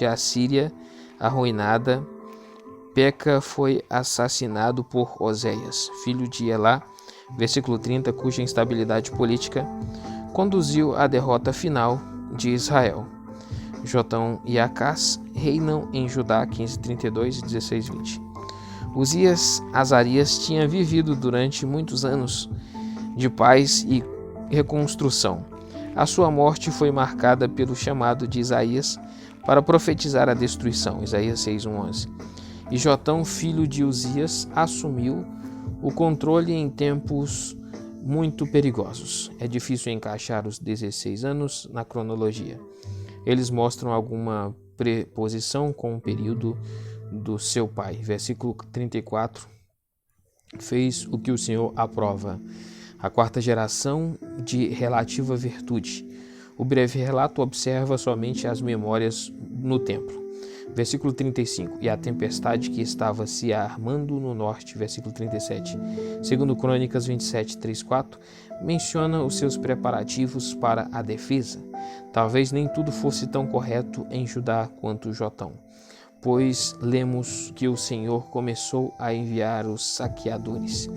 a Síria arruinada, Peca foi assassinado por Oséias, filho de Elá, versículo 30, cuja instabilidade política conduziu à derrota final de Israel. Jotão e Acás reinam em Judá 15:32 e 16:20. Uzias Azarias tinha vivido durante muitos anos de paz e reconstrução. A sua morte foi marcada pelo chamado de Isaías para profetizar a destruição, Isaías 6:11. E Jotão, filho de Uzias, assumiu o controle em tempos muito perigosos. É difícil encaixar os 16 anos na cronologia. Eles mostram alguma preposição com o período do seu pai. Versículo 34. Fez o que o Senhor aprova. A quarta geração de relativa virtude. O breve relato observa somente as memórias no templo. Versículo 35. E a tempestade que estava se armando no norte. Versículo 37. Segundo Crônicas 27, 3, 4, menciona os seus preparativos para a defesa. Talvez nem tudo fosse tão correto em Judá quanto Jotão, pois lemos que o Senhor começou a enviar os saqueadores.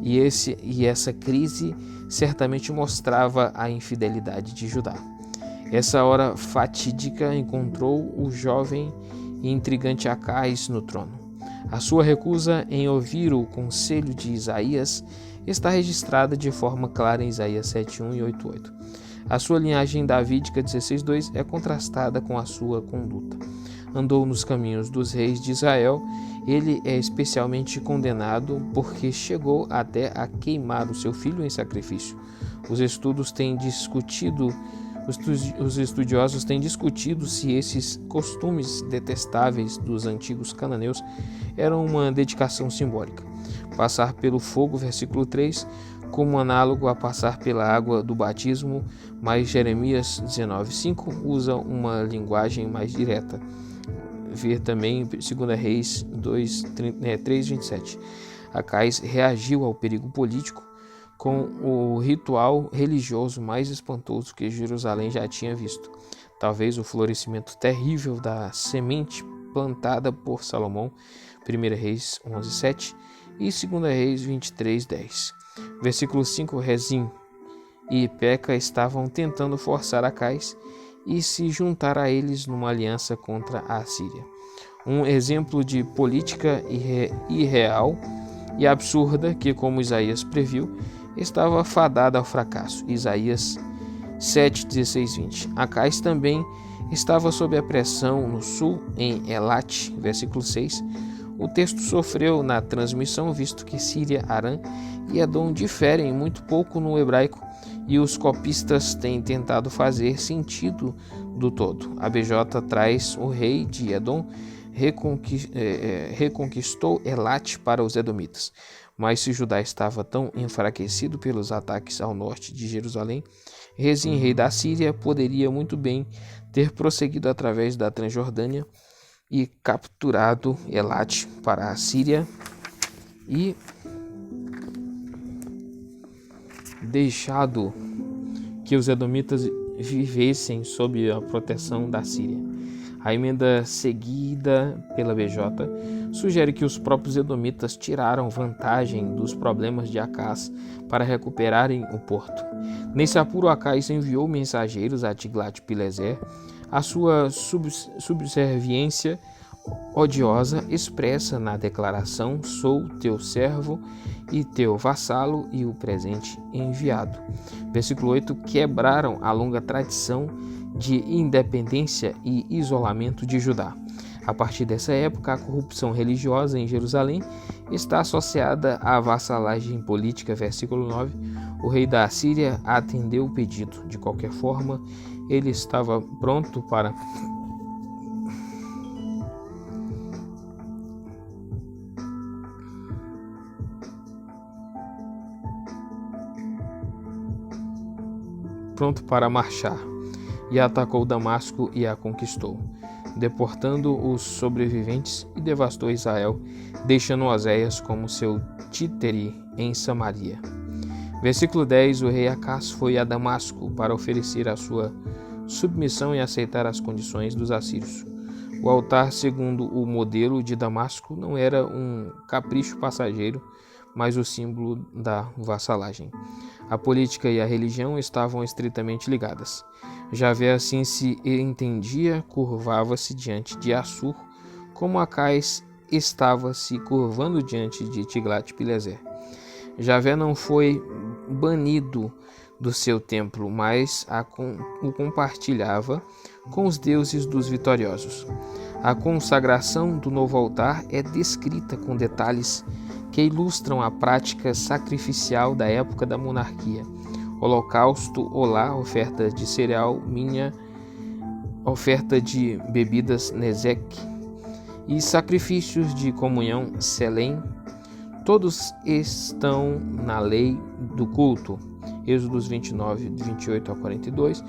E essa crise certamente mostrava a infidelidade de Judá. Essa hora fatídica encontrou o jovem e intrigante Acás no trono. A sua recusa em ouvir o conselho de Isaías está registrada de forma clara em Isaías 7:1 e 8:8. A sua linhagem davídica 16:2 é contrastada com a sua conduta. Andou nos caminhos dos reis de Israel. Ele é especialmente condenado porque chegou até a queimar o seu filho em sacrifício. Os estudiosos têm discutido se esses costumes detestáveis dos antigos cananeus eram uma dedicação simbólica. Passar pelo fogo, versículo 3, como análogo a passar pela água do batismo, mas Jeremias 19:5 usa uma linguagem mais direta. Ver também 2 Reis 3:27. Acás reagiu ao perigo político com o ritual religioso mais espantoso que Jerusalém já tinha visto. Talvez o florescimento terrível da semente plantada por Salomão, 1 Reis 11:7 e 2 Reis 23:10. Versículo 5, Rezim e Peca estavam tentando forçar Acás e se juntar a eles numa aliança contra a Síria. Um exemplo de política irreal e absurda que, como Isaías previu, estava fadada ao fracasso. Isaías 7:16-20. Acás também estava sob a pressão no sul, em Elat, versículo 6. O texto sofreu na transmissão, visto que Síria, Arã e Edom diferem muito pouco no hebraico, e os copistas têm tentado fazer sentido do todo. A BJ traz o rei de Edom reconquistou Elat para os edomitas. Mas se Judá estava tão enfraquecido pelos ataques ao norte de Jerusalém, Rezim, rei da Síria, poderia muito bem ter prosseguido através da Transjordânia e capturado Elat para a Síria e deixado que os edomitas vivessem sob a proteção da Síria. A emenda seguida pela BJ sugere que os próprios edomitas tiraram vantagem dos problemas de Acás para recuperarem o porto. Nesse apuro, Acás enviou mensageiros a Tiglat-Pileser. A sua subserviência odiosa expressa na declaração: sou teu servo e teu vassalo e o presente enviado. Versículo 8, quebraram a longa tradição de independência e isolamento de Judá. A partir dessa época, a corrupção religiosa em Jerusalém está associada à vassalagem política. Versículo 9, o rei da Síria atendeu o pedido. De qualquer forma, ele estava pronto para marchar, e atacou Damasco e a conquistou, deportando os sobreviventes, e devastou Israel, deixando Oséias como seu títere em Samaria. Versículo 10, o rei Acás foi a Damasco para oferecer a sua submissão e aceitar as condições dos assírios. O altar, segundo o modelo de Damasco, não era um capricho passageiro, mas o símbolo da vassalagem. A política e a religião estavam estritamente ligadas. Javé assim se entendia, curvava-se diante de Assur, como Acais estava se curvando diante de Tiglat-Pileser. Javé não foi banido do seu templo, mas o compartilhava com os deuses dos vitoriosos. A consagração do novo altar é descrita com detalhes que ilustram a prática sacrificial da época da monarquia. Holocausto, olá, oferta de cereal, minha, oferta de bebidas, nezek, e sacrifícios de comunhão, selém, todos estão na lei do culto. Êxodos 29, de 28 a 42.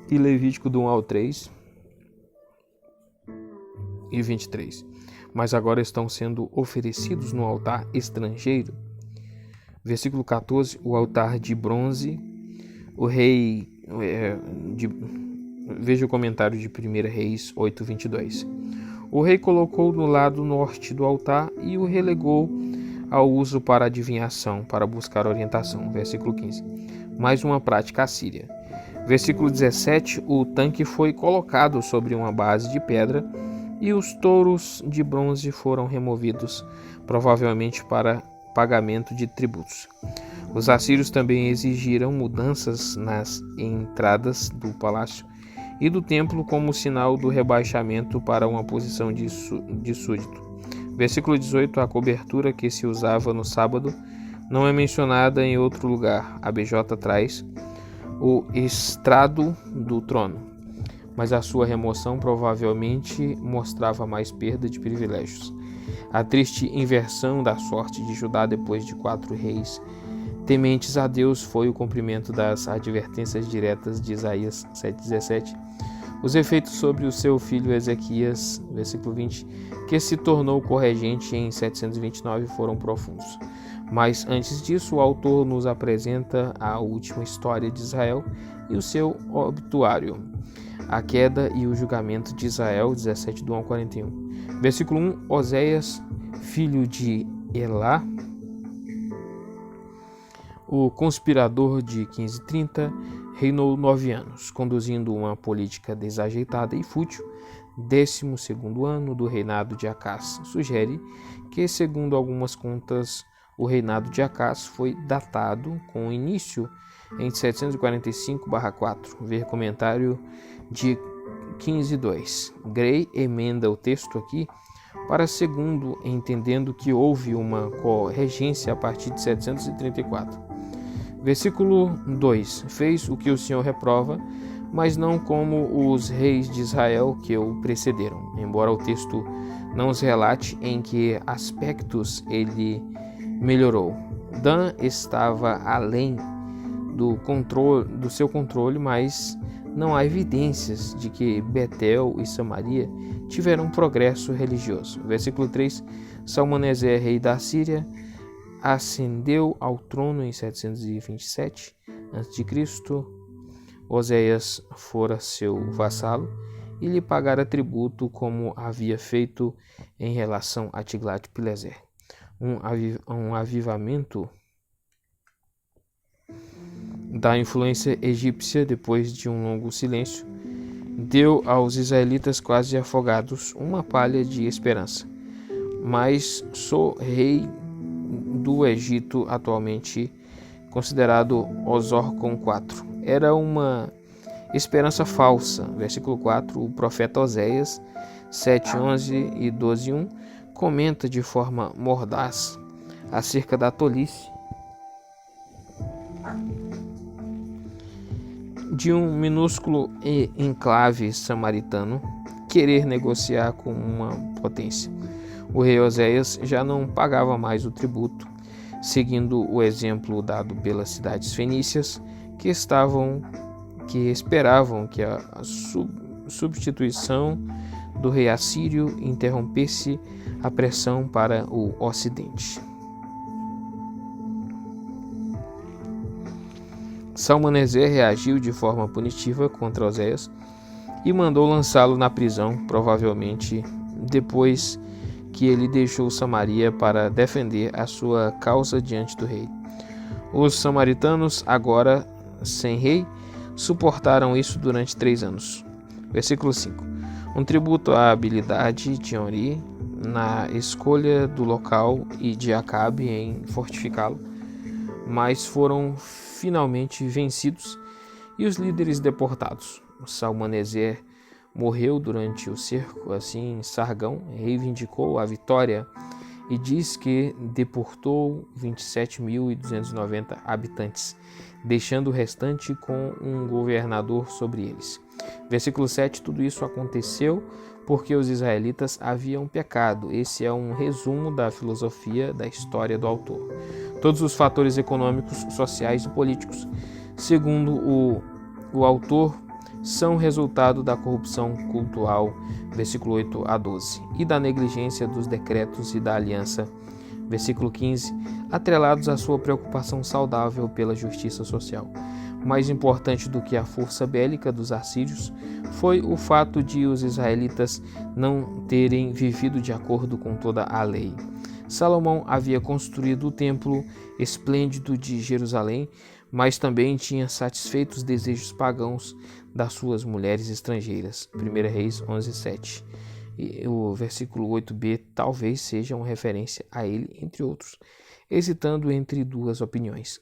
E Levítico do 1 ao 3 e 23. Mas agora estão sendo oferecidos no altar estrangeiro. Versículo 14, o altar de bronze, o rei... veja o comentário de 1 Reis 8, 22. O rei colocou no lado norte do altar e o relegou ao uso para adivinhação, para buscar orientação. Versículo 15. Mais uma prática assíria. Versículo 17. O tanque foi colocado sobre uma base de pedra e os touros de bronze foram removidos, provavelmente para pagamento de tributos. Os assírios também exigiram mudanças nas entradas do palácio e do templo como sinal do rebaixamento para uma posição de súdito. Versículo 18. A cobertura que se usava no sábado não é mencionada em outro lugar. A BJ traz o estrado do trono, mas a sua remoção provavelmente mostrava mais perda de privilégios. A triste inversão da sorte de Judá depois de 4 reis tementes a Deus foi o cumprimento das advertências diretas de Isaías 7,17. Os efeitos sobre o seu filho Ezequias, versículo 20, que se tornou corregente em 729, foram profundos. Mas antes disso, o autor nos apresenta a última história de Israel e o seu obituário, a queda e o julgamento de Israel, 17 do 1 ao 41. Versículo 1, Oséias, filho de Elá, o conspirador de 1530, reinou 9 anos, conduzindo uma política desajeitada e fútil. 12º ano do reinado de Acás sugere que, segundo algumas contas, o reinado de Acás foi datado com início em 745/4. Ver comentário de 15:2. Gray emenda o texto aqui para segundo, entendendo que houve uma corregência a partir de 734. Versículo 2. Fez o que o Senhor reprova, mas não como os reis de Israel que o precederam, embora o texto não os relate em que aspectos ele melhorou. Dan estava além do seu controle, mas não há evidências de que Betel e Samaria tiveram progresso religioso. Versículo 3. Salmaneser, rei da Síria, ascendeu ao trono em 727 a.C. Oséias fora seu vassalo e lhe pagara tributo como havia feito em relação a Tiglat-Pileser. Um avivamento da influência egípcia, depois de um longo silêncio, deu aos israelitas quase afogados uma palha de esperança. Mas sou rei do Egito, atualmente considerado Osorcon IV. Era uma esperança falsa. Versículo 4, o profeta Oséias 7:11 e 12:1 comenta de forma mordaz acerca da tolice de um minúsculo enclave samaritano querer negociar com uma potência. O rei Oséias já não pagava mais o tributo, seguindo o exemplo dado pelas cidades fenícias que esperavam que a substituição do rei assírio interrompesse a pressão para o ocidente. Salmaneser reagiu de forma punitiva contra Oséias e mandou lançá-lo na prisão, provavelmente depois que ele deixou Samaria para defender a sua causa diante do rei. Os samaritanos, agora sem rei, suportaram isso durante 3 anos. Versículo 5. Um tributo à habilidade de Onri na escolha do local e de Acabe em fortificá-lo, mas foram finalmente vencidos e os líderes deportados. Salmaneser morreu durante o cerco, assim Sargão reivindicou a vitória e diz que deportou 27.290 habitantes, deixando o restante com um governador sobre eles. Versículo 7, tudo isso aconteceu porque os israelitas haviam pecado. Esse é um resumo da filosofia da história do autor. Todos os fatores econômicos, sociais e políticos, segundo o autor, são resultado da corrupção cultural, versículo 8 a 12, e da negligência dos decretos e da aliança, versículo 15, atrelados à sua preocupação saudável pela justiça social. Mais importante do que a força bélica dos assírios foi o fato de os israelitas não terem vivido de acordo com toda a lei. Salomão havia construído o templo esplêndido de Jerusalém, mas também tinha satisfeito os desejos pagãos das suas mulheres estrangeiras. 1 Reis 11:7. E o versículo 8b talvez seja uma referência a ele, entre outros, hesitando entre duas opiniões.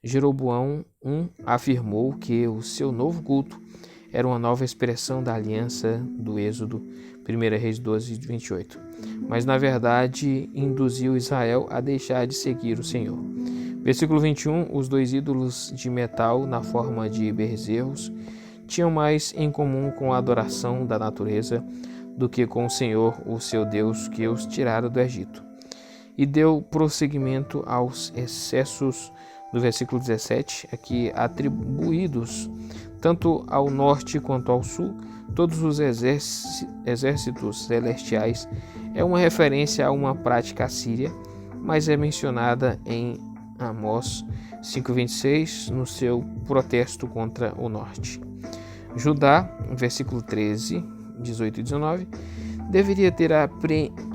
Jeroboão I afirmou que o seu novo culto era uma nova expressão da aliança do Êxodo, 1 Reis 12:28, mas na verdade induziu Israel a deixar de seguir o Senhor. Versículo 21, os 2 ídolos de metal na forma de bezerros tinham mais em comum com a adoração da natureza do que com o Senhor, o seu Deus, que os tirara do Egito. E deu prosseguimento aos excessos do versículo 17, aqui atribuídos tanto ao norte quanto ao sul, todos os exércitos celestiais. É uma referência a uma prática assíria, mas é mencionada em Amós 5:26 no seu protesto contra o norte. Judá, versículo 13, 18 e 19, deveria ter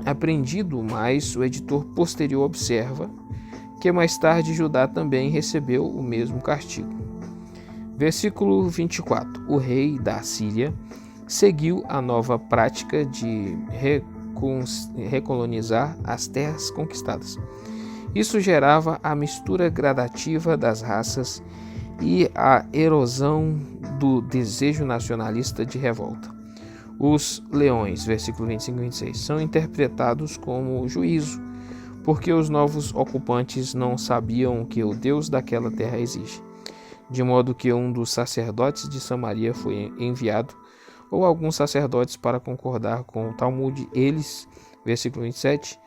aprendido, mas o editor posterior observa que mais tarde Judá também recebeu o mesmo castigo. Versículo 24. O rei da Assíria seguiu a nova prática de recolonizar as terras conquistadas. Isso gerava a mistura gradativa das raças e a erosão do desejo nacionalista de revolta. Os leões, versículo 25 e 26, são interpretados como juízo, porque os novos ocupantes não sabiam o que o Deus daquela terra exige, de modo que um dos sacerdotes de Samaria foi enviado, ou alguns sacerdotes para concordar com o Talmud, eles, versículo 27,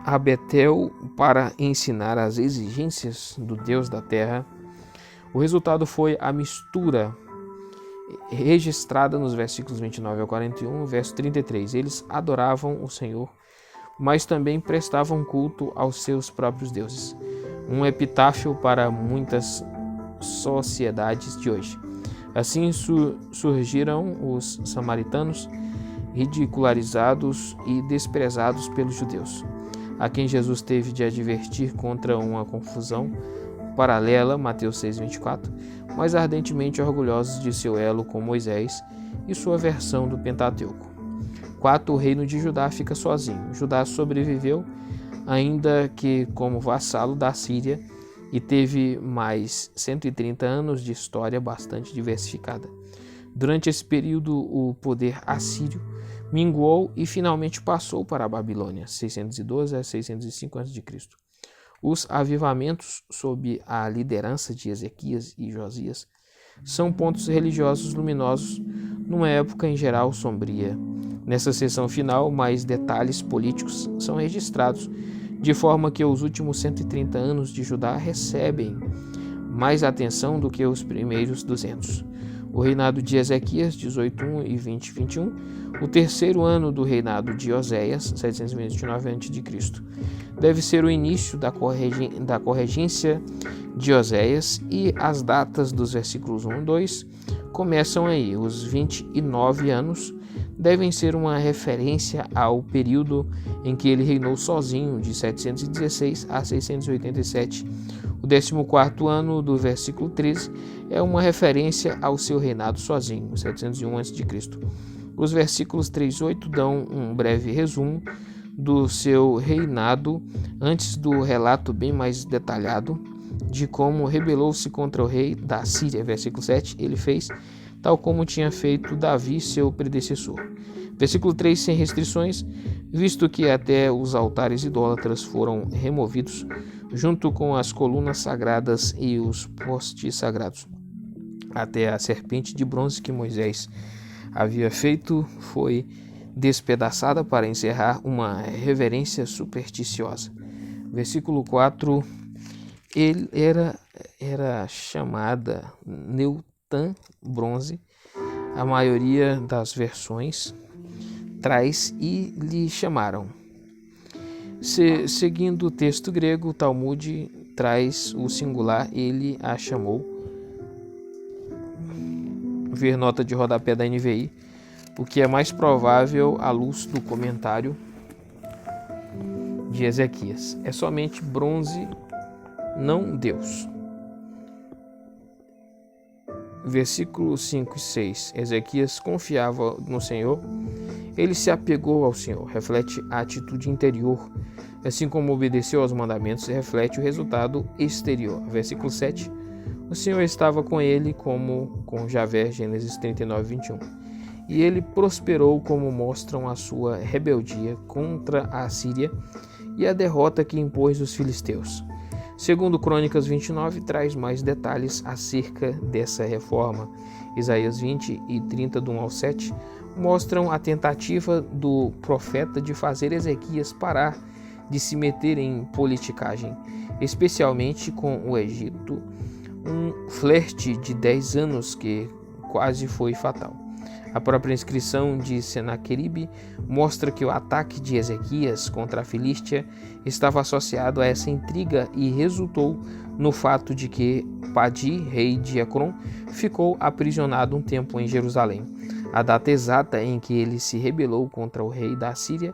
a Betel para ensinar as exigências do Deus da terra. O resultado foi a mistura registrada nos versículos 29 ao 41, verso 33. Eles adoravam o Senhor, mas também prestavam culto aos seus próprios deuses. Um epitáfio para muitas sociedades de hoje. Assim surgiram os samaritanos, ridicularizados e desprezados pelos judeus, a quem Jesus teve de advertir contra uma confusão paralela, Mateus 6:24, mas ardentemente orgulhosos de seu elo com Moisés e sua versão do Pentateuco. 4. O reino de Judá fica sozinho. Judá sobreviveu, ainda que como vassalo da Síria, e teve mais 130 anos de história bastante diversificada. Durante esse período, o poder assírio minguou e finalmente passou para a Babilônia, 612 a 605 a.C. Os avivamentos sob a liderança de Ezequias e Josias são pontos religiosos luminosos numa época em geral sombria. Nessa seção final, mais detalhes políticos são registrados, de forma que os últimos 130 anos de Judá recebem mais atenção do que os primeiros 200. o reinado de Ezequias, 18:1 e 20:21, o terceiro ano do reinado de Oséias, 729 a.C., deve ser o início da corregência de Oséias, e as datas dos versículos 1 e 2 começam aí. Os 29 anos devem ser uma referência ao período em que ele reinou sozinho, de 716 a 687. O 14º ano, do versículo 13, é uma referência ao seu reinado sozinho, 701 a.C. Os versículos 3 e 8 dão um breve resumo do seu reinado, antes do relato bem mais detalhado de como rebelou-se contra o rei da Síria. Versículo 7, ele fez tal como tinha feito Davi, seu predecessor. Versículo 3, sem restrições, visto que até os altares idólatras foram removidos, junto com as colunas sagradas e os postes sagrados. Até a serpente de bronze que Moisés havia feito foi despedaçada para encerrar uma reverência supersticiosa. Versículo 4, ele era chamada Neutã bronze. A maioria das versões traz e lhe chamaram. Seguindo o texto grego, o Talmud traz o singular, ele a chamou. Ver nota de rodapé da NVI, o que é mais provável à luz do comentário de Ezequias. É somente bronze, não Deus. Versículos 5 e 6. Ezequias confiava no Senhor. Ele se apegou ao Senhor. Reflete a atitude interior. Assim como obedeceu aos mandamentos, reflete o resultado exterior. Versículo 7. O Senhor estava com ele como com Javé, Gênesis 39, 21. E ele prosperou, como mostram a sua rebeldia contra a Síria e a derrota que impôs os filisteus. Segundo Crônicas 29, traz mais detalhes acerca dessa reforma. Isaías 20 e 30, do 1 ao 7, mostram a tentativa do profeta de fazer Ezequias parar de se meter em politicagem, especialmente com o Egito, um flerte de 10 anos que quase foi fatal. A própria inscrição de Senaqueribe mostra que o ataque de Ezequias contra a Filístia estava associado a essa intriga e resultou no fato de que Padi, rei de Ecrom, ficou aprisionado um tempo em Jerusalém. A data exata em que ele se rebelou contra o rei da Síria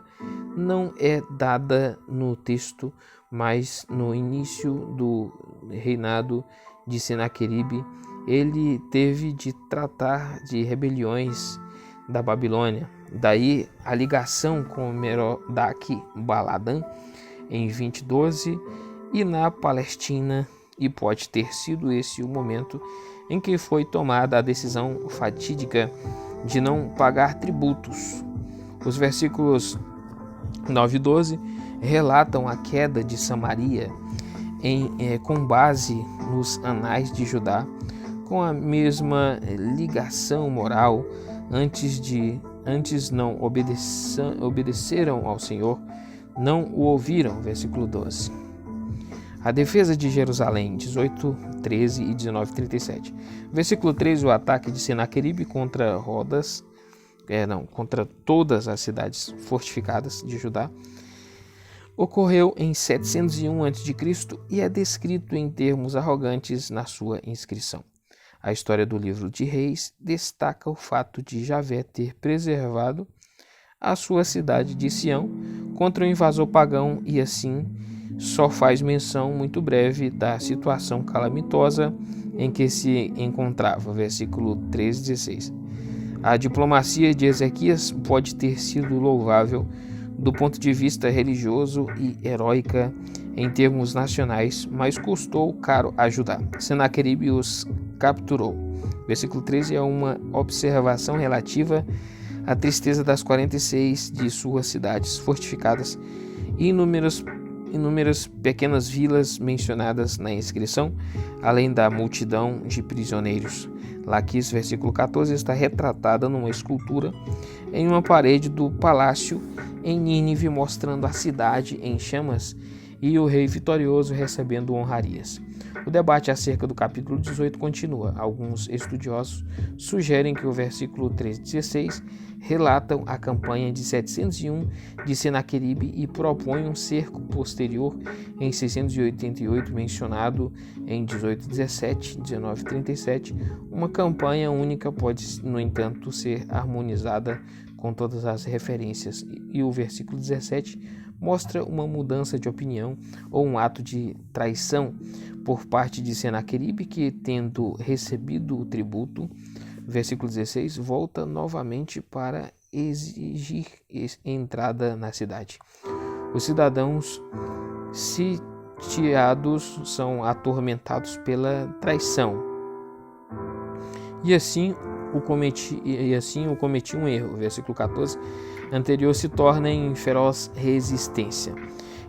não é dada no texto, mas no início do reinado de Senaqueribe, ele teve de tratar de rebeliões da Babilônia. Daí a ligação com Merodach Baladã em 2012 e na Palestina, e pode ter sido esse o momento em que foi tomada a decisão fatídica de não pagar tributos. Os versículos 9 e 12 relatam a queda de Samaria com base nos anais de Judá, com a mesma ligação moral. Antes não obedeceram ao Senhor, não o ouviram. Versículo 12. A defesa de Jerusalém, 18, 13 e 19, 37. Versículo 13, o ataque de Senaqueribe contra contra todas as cidades fortificadas de Judá, ocorreu em 701 a.C. e é descrito em termos arrogantes na sua inscrição. A história do livro de Reis destaca o fato de Javé ter preservado a sua cidade de Sião contra o invasor pagão, e assim só faz menção muito breve da situação calamitosa em que se encontrava. Versículo 13 e 16. A diplomacia de Ezequias pode ter sido louvável do ponto de vista religioso e heróica em termos nacionais, mas custou caro a Judá. Senaqueribe os capturou. Versículo 13 é uma observação relativa à tristeza das 46 de suas cidades fortificadas e inúmeras pequenas vilas mencionadas na inscrição, além da multidão de prisioneiros. Laquis, versículo 14, está retratada numa escultura em uma parede do palácio em Nínive, mostrando a cidade em chamas e o rei vitorioso recebendo honrarias. O debate acerca do capítulo 18 continua. Alguns estudiosos sugerem que o versículo 13 e 16 relatam a campanha de 701 de Senaqueribe e propõem um cerco posterior em 688 mencionado em 18:17, 19:37. Uma campanha única pode, no entanto, ser harmonizada com todas as referências, e o versículo 17 mostra uma mudança de opinião ou um ato de traição por parte de Senaqueribe, que, tendo recebido o tributo, versículo 16, volta novamente para exigir entrada na cidade. Os cidadãos sitiados são atormentados pela traição. E assim o cometi um erro. Versículo 14 anterior se torna em feroz resistência.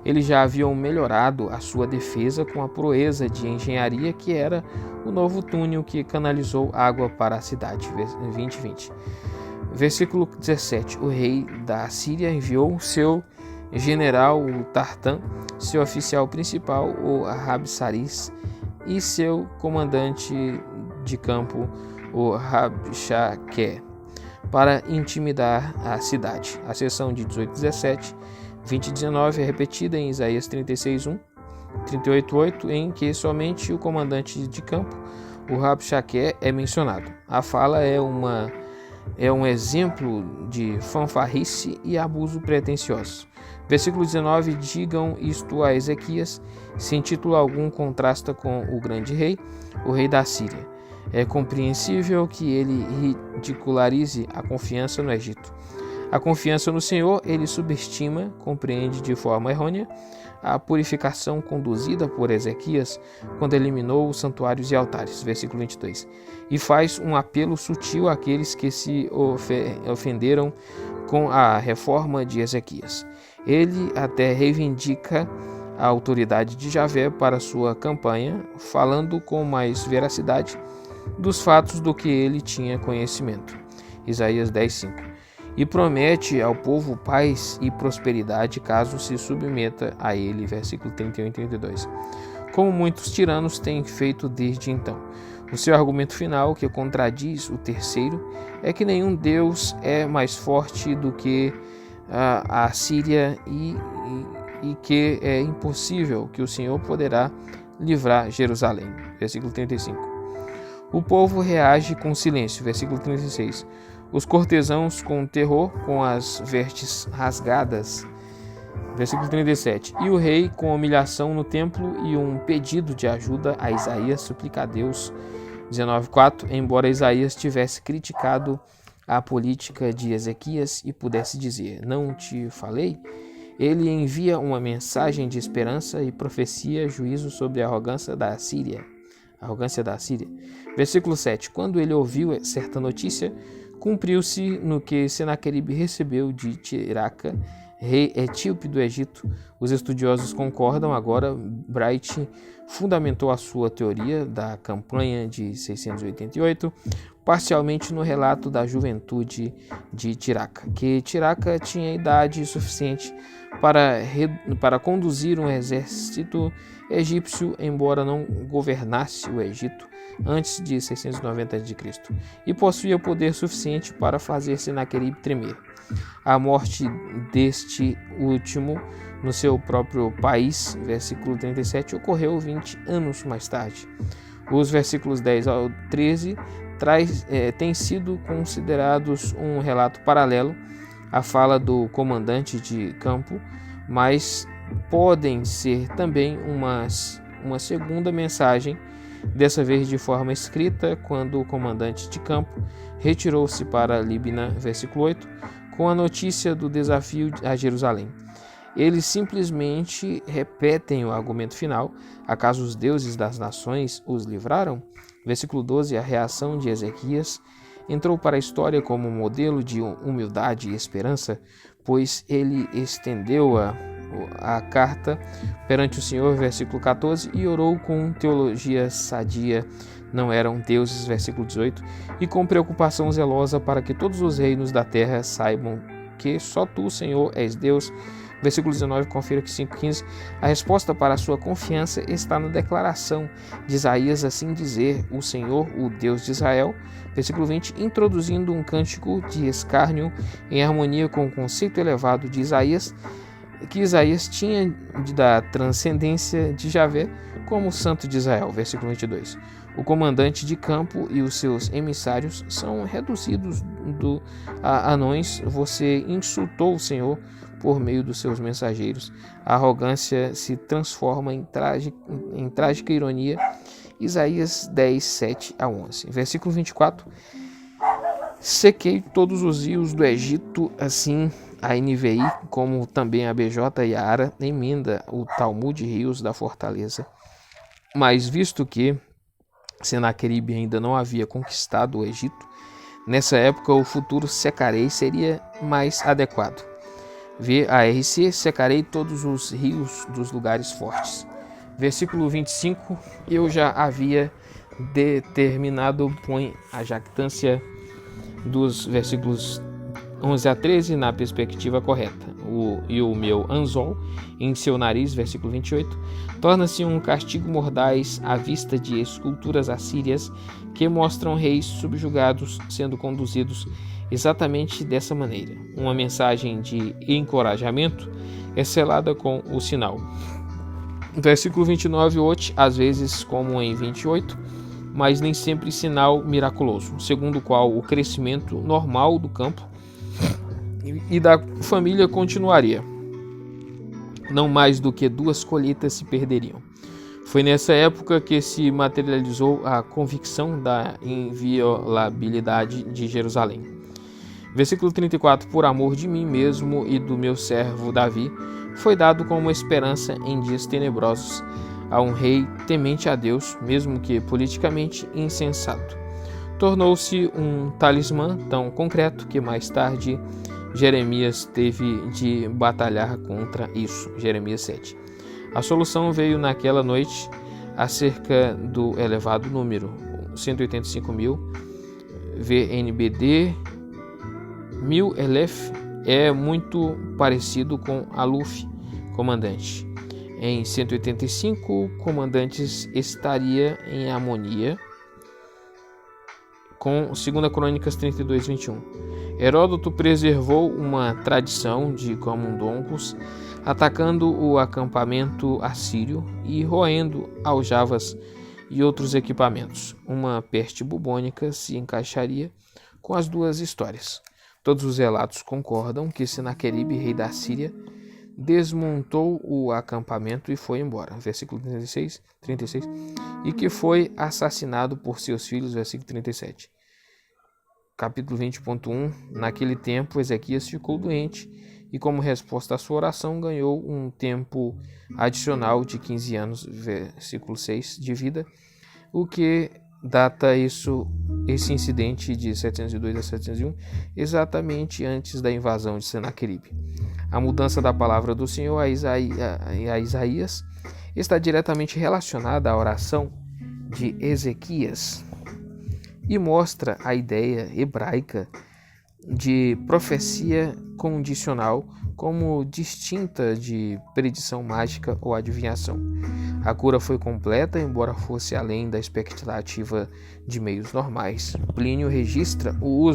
Eles já haviam melhorado a sua defesa com a proeza de engenharia que era o novo túnel que canalizou água para a cidade. 20:20. Versículo 17. O rei da Síria enviou seu general, o Tartã, seu oficial principal, o Rabsaris, e seu comandante de campo, o Rabshakeh, para intimidar a cidade. A seção de 18:17, 20:19 é repetida em Isaías 36:1, 38:8, em que somente o comandante de campo, o Rabshakeh, é mencionado. A fala é um exemplo de fanfarrice e abuso pretensioso. Versículo 19, digam isto a Ezequias, sem título algum contrasta com o grande rei, o rei da Síria. É compreensível que ele ridicularize a confiança no Egito. A confiança no Senhor ele subestima, compreende de forma errônea a purificação conduzida por Ezequias quando eliminou os santuários e altares. Versículo 22. E faz um apelo sutil àqueles que se ofenderam com a reforma de Ezequias. Ele até reivindica a autoridade de Javé para sua campanha, falando com mais veracidade dos fatos do que ele tinha conhecimento. Isaías 10:5. E promete ao povo paz e prosperidade caso se submeta a ele. Versículo 31 e 32. Como muitos tiranos têm feito desde então. O seu argumento final, que contradiz o terceiro, é que nenhum Deus é mais forte do que a Síria e que é impossível que o Senhor poderá livrar Jerusalém. Versículo 35. O povo reage com silêncio. Versículo 36. Os cortesãos com terror, com as vestes rasgadas. Versículo 37. E o rei com humilhação no templo e um pedido de ajuda a Isaías suplica a Deus. 19:4. Embora Isaías tivesse criticado a política de Ezequias e pudesse dizer, não te falei? Ele envia uma mensagem de esperança e profecia juízo sobre a arrogância da Síria. Versículo 7. Quando ele ouviu certa notícia, cumpriu-se no que Senaqueribe recebeu de Tiraca, rei etíope do Egito. Os estudiosos concordam. Agora, Bright fundamentou a sua teoria da campanha de 688, parcialmente no relato da juventude de Tiraca, que Tiraca tinha idade suficiente para conduzir um exército egípcio, embora não governasse o Egito antes de 690 a.C., e possuía poder suficiente para fazer Senaqueribe tremer. A morte deste último no seu próprio país, versículo 37, ocorreu 20 anos mais tarde. Os versículos 10 ao 13 têm sido considerados um relato paralelo à fala do comandante de campo, mas podem ser também uma segunda mensagem, dessa vez de forma escrita, quando o comandante de campo retirou-se para Líbina, versículo 8, com a notícia do desafio a Jerusalém. Eles simplesmente repetem o argumento final. Acaso os deuses das nações os livraram? Versículo 12, a reação de Ezequias entrou para a história como um modelo de humildade e esperança, pois ele estendeu a carta perante o Senhor, versículo 14, e orou com teologia sadia, não eram deuses, versículo 18, e com preocupação zelosa para que todos os reinos da terra saibam que só tu, Senhor, és Deus, Versículo 19, confira que 5,15. A resposta para a sua confiança está na declaração de Isaías, assim dizer, o Senhor, o Deus de Israel. Versículo 20, introduzindo um cântico de escárnio em harmonia com o conceito elevado de Isaías, que Isaías tinha da transcendência de Javé como santo de Israel. Versículo 22. O comandante de campo e os seus emissários são reduzidos a anões. Você insultou o Senhor por meio dos seus mensageiros. A arrogância se transforma em trágica ironia. Isaías 10, 7 a 11. Versículo 24. Sequei todos os rios do Egito, assim a NVI, como também a BJ e a ARA, emenda o Talmud Rios da Fortaleza. Mas visto que Senaqueribe ainda não havia conquistado o Egito, nessa época o futuro secarei seria mais adequado. VARC, secarei todos os rios dos lugares fortes. Versículo 25, eu já havia determinado, põe a jactância dos versículos 11 a 13 na perspectiva correta. O meu anzol em seu nariz, versículo 28, torna-se um castigo mordaz à vista de esculturas assírias que mostram reis subjugados sendo conduzidos exatamente dessa maneira. Uma mensagem de encorajamento é selada com o sinal. Versículo 29, às vezes como em 28, mas nem sempre sinal miraculoso, segundo o qual o crescimento normal do campo e da família continuaria. Não mais do que 2 colheitas se perderiam. Foi nessa época que se materializou a convicção da inviolabilidade de Jerusalém. Versículo 34, por amor de mim mesmo e do meu servo Davi, foi dado como esperança em dias tenebrosos a um rei temente a Deus, mesmo que politicamente insensato. Tornou-se um talismã tão concreto que mais tarde Jeremias teve de batalhar contra isso. Jeremias 7. A solução veio naquela noite acerca do elevado número 185.000 VNBD 1000 Elef é muito parecido com Aluf, comandante. Em 185 comandantes estaria em harmonia com 2 Crônicas 32, 21. Heródoto preservou uma tradição de camundongos atacando o acampamento assírio e roendo aljavas e outros equipamentos. Uma peste bubônica se encaixaria com as duas histórias. Todos os relatos concordam que Senaqueribe, rei da Síria, desmontou o acampamento e foi embora. Versículo 36, e que foi assassinado por seus filhos. Versículo 37. Capítulo 20.1. Naquele tempo, Ezequias ficou doente e, como resposta à sua oração, ganhou um tempo adicional de 15 anos, versículo 6, de vida, o que data esse incidente de 702 a 701, exatamente antes da invasão de Senaqueribe. A mudança da palavra do Senhor a Isaías está diretamente relacionada à oração de Ezequias e mostra a ideia hebraica de profecia condicional como distinta de predição mágica ou adivinhação. A cura foi completa, embora fosse além da expectativa de meios normais. Plínio registra o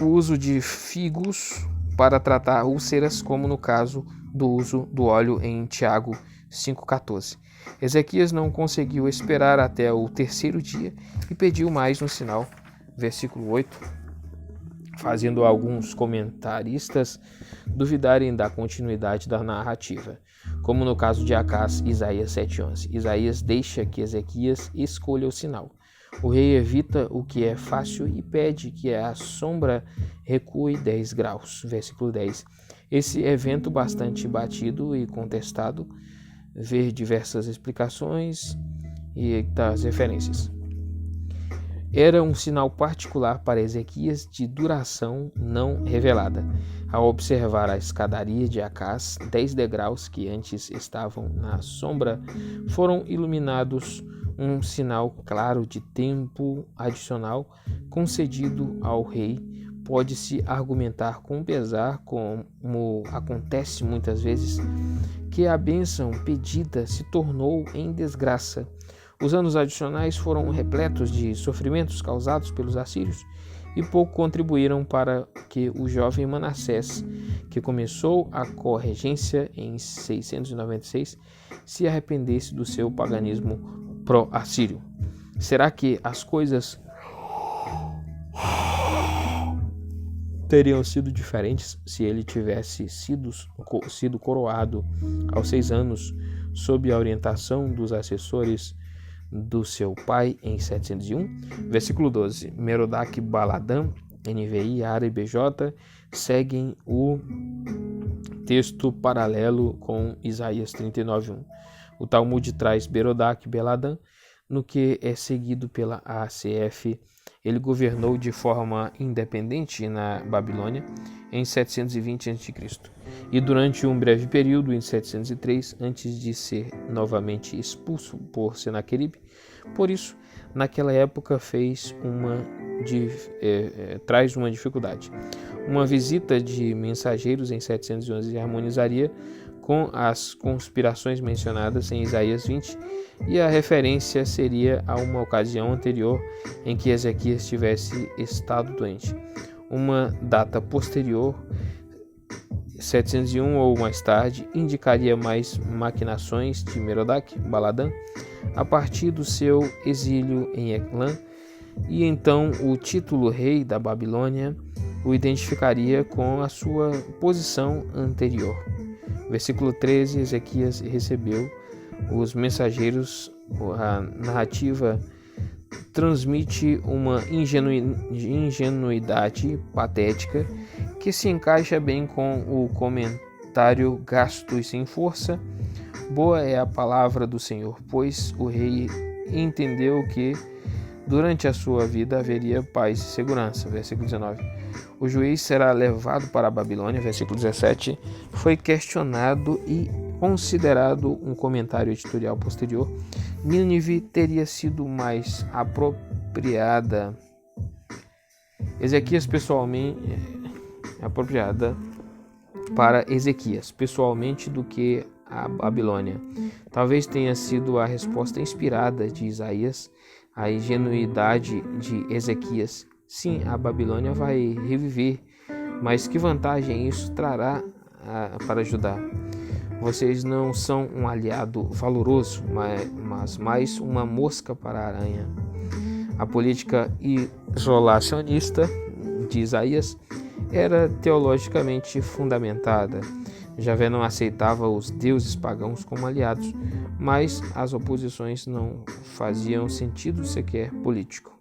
uso de figos para tratar úlceras, como no caso do uso do óleo em Tiago 5,14. Ezequias não conseguiu esperar até o 3º dia e pediu mais um sinal. Versículo 8, fazendo alguns comentaristas duvidarem da continuidade da narrativa, como no caso de Acás, Isaías 7,11. Isaías deixa que Ezequias escolha o sinal. O rei evita o que é fácil e pede que a sombra recue 10 graus. Versículo 10. Esse evento bastante batido e contestado, ver diversas explicações e das referências. Era um sinal particular para Ezequias de duração não revelada. Ao observar a escadaria de Acás, 10 degraus que antes estavam na sombra foram iluminados, um sinal claro de tempo adicional concedido ao rei pode-se argumentar com pesar, como acontece muitas vezes, que a bênção pedida se tornou em desgraça. Os anos adicionais foram repletos de sofrimentos causados pelos assírios e pouco contribuíram para que o jovem Manassés, que começou a corregência em 696, se arrependesse do seu paganismo pró-assírio. Será que as coisas teriam sido diferentes se ele tivesse sido coroado aos 6 anos sob a orientação dos assessores do seu pai em 701? Versículo 12. Merodach Baladan, NVI, ARA e BJ seguem o texto paralelo com Isaías 39:1. O Talmud traz Merodach Baladan no que é seguido pela ACF. Ele governou de forma independente na Babilônia em 720 a.C. e durante um breve período em 703 antes de ser novamente expulso por Senaqueribe. Por isso, naquela época traz uma dificuldade. Uma visita de mensageiros em 711 harmonizaria com as conspirações mencionadas em Isaías 20, e a referência seria a uma ocasião anterior em que Ezequias tivesse estado doente. Uma data posterior, 701 ou mais tarde, indicaria mais maquinações de Merodach Baladan a partir do seu exílio em Eclã, e então o título rei da Babilônia o identificaria com a sua posição anterior. Versículo 13, Ezequias recebeu os mensageiros. A narrativa transmite uma ingenuidade patética que se encaixa bem com o comentário gasto e sem força. Boa é a palavra do Senhor, pois o rei entendeu que durante a sua vida haveria paz e segurança. Versículo 19. O juiz será levado para a Babilônia. Versículo 17. Foi questionado e considerado um comentário editorial posterior. Nínive teria sido mais apropriada. Apropriada para Ezequias, pessoalmente, do que a Babilônia. Talvez tenha sido a resposta inspirada de Isaías à ingenuidade de Ezequias. Sim, a Babilônia vai reviver, mas que vantagem isso trará para Judá? Vocês não são um aliado valoroso, mas mais uma mosca para a aranha. A política isolacionista de Isaías era teologicamente fundamentada. Javé não aceitava os deuses pagãos como aliados, mas as oposições não faziam sentido sequer político.